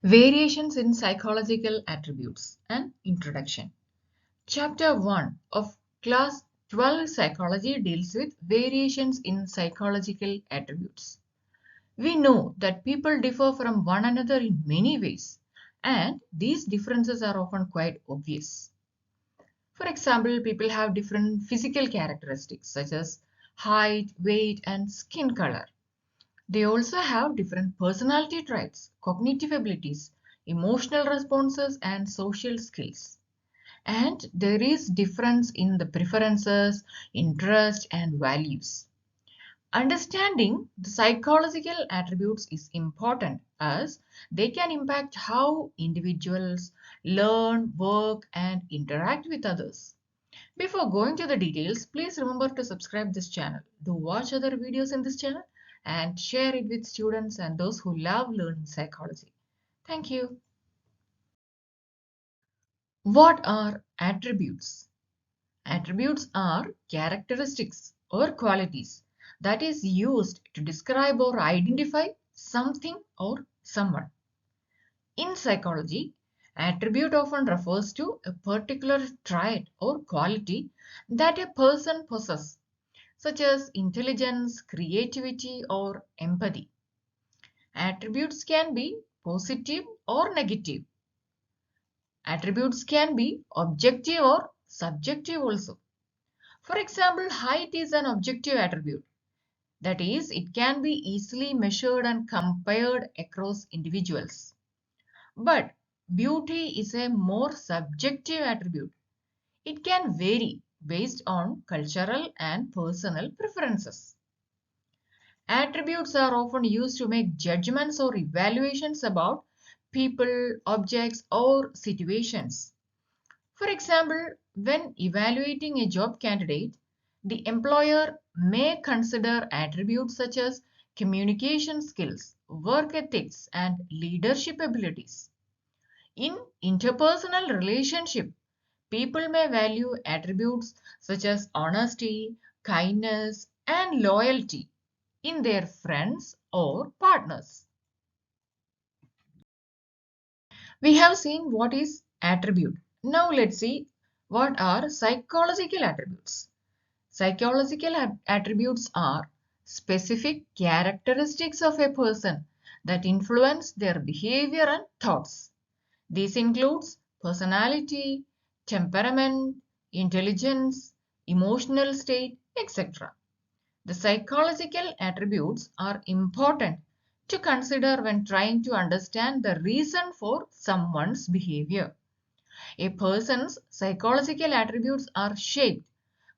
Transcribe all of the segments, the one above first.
Variations in Psychological Attributes, an Introduction. Chapter 1 of Class 12 Psychology deals with variations in psychological attributes. We know that people differ from one another in many ways, and these differences are often quite obvious. For example, people have different physical characteristics such as height, weight, and skin color. They also have different personality traits, cognitive abilities, emotional responses, and social skills. And there is difference in the preferences, interest, and values. Understanding the psychological attributes is important as they can impact how individuals learn, work, and interact with others. Before going to the details, please remember to subscribe this channel. Do watch other videos in this channel and share it with students and those who love learning psychology. Thank you. What are attributes? Attributes are characteristics or qualities that is used to describe or identify something or someone. In psychology, attribute often refers to a particular trait or quality that a person possesses, such as intelligence, creativity, or empathy. Attributes can be positive or negative. Attributes can be objective or subjective also. For example, height is an objective attribute. That is, it can be easily measured and compared across individuals. But beauty is a more subjective attribute. It can vary based on cultural and personal preferences. Attributes are often used to make judgments or evaluations about people, objects, or situations. For example, when evaluating a job candidate, the employer may consider attributes such as communication skills, work ethics, and leadership abilities. In interpersonal relationship, people may value attributes such as honesty, kindness, and loyalty in their friends or partners. We have seen what is attribute. Now let's see what are psychological attributes. Psychological attributes are specific characteristics of a person that influence their behavior and thoughts. This includes personality, temperament, intelligence, emotional state, etc. The psychological attributes are important to consider when trying to understand the reason for someone's behavior. A person's psychological attributes are shaped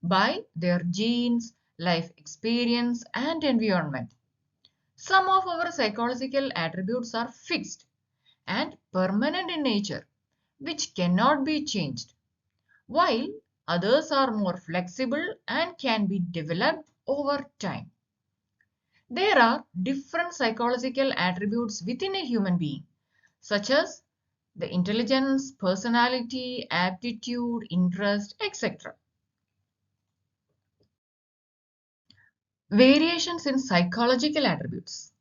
by their genes, life experience, and environment. Some of our psychological attributes are fixed and permanent in nature, which cannot be changed, while others are more flexible and can be developed over time. There are different psychological attributes within a human being, such as the intelligence, personality, aptitude, interest, etc. Variations in psychological attributes.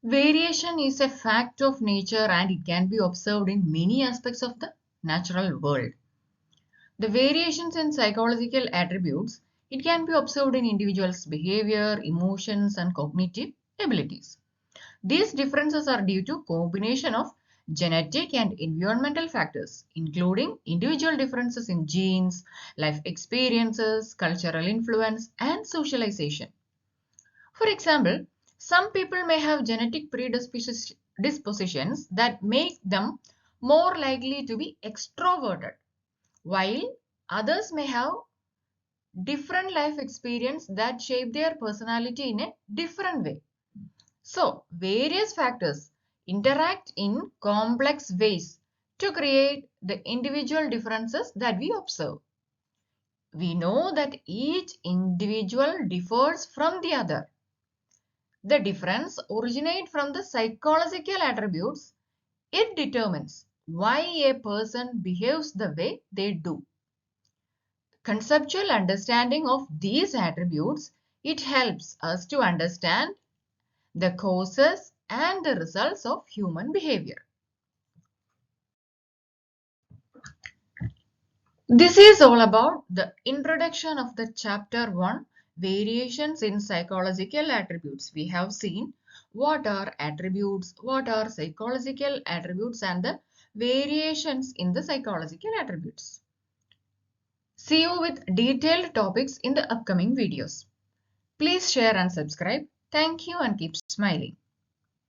Variation is a fact of nature and it can be observed in many aspects of the natural world. The variations in psychological attributes, it can be observed in individuals' behavior, emotions, and cognitive abilities. These differences are due to combination of genetic and environmental factors, including individual differences in genes, life experiences, cultural influence, and socialization. For example, some people may have genetic predispositions that make them more likely to be extroverted, while others may have different life experience that shape their personality in a different way. So, various factors interact in complex ways to create the individual differences that we observe. We know that each individual differs from the other. The difference originates from the psychological attributes. It determines why a person behaves the way they do. Conceptual understanding of these attributes, it helps us to understand the causes and the results of human behavior. This is all about the introduction of the chapter 1, variations in psychological attributes. We have seen what are attributes, what are psychological attributes, and the variations in the psychological attributes. See you with detailed topics in the upcoming videos. Please share and subscribe. Thank you and keep smiling.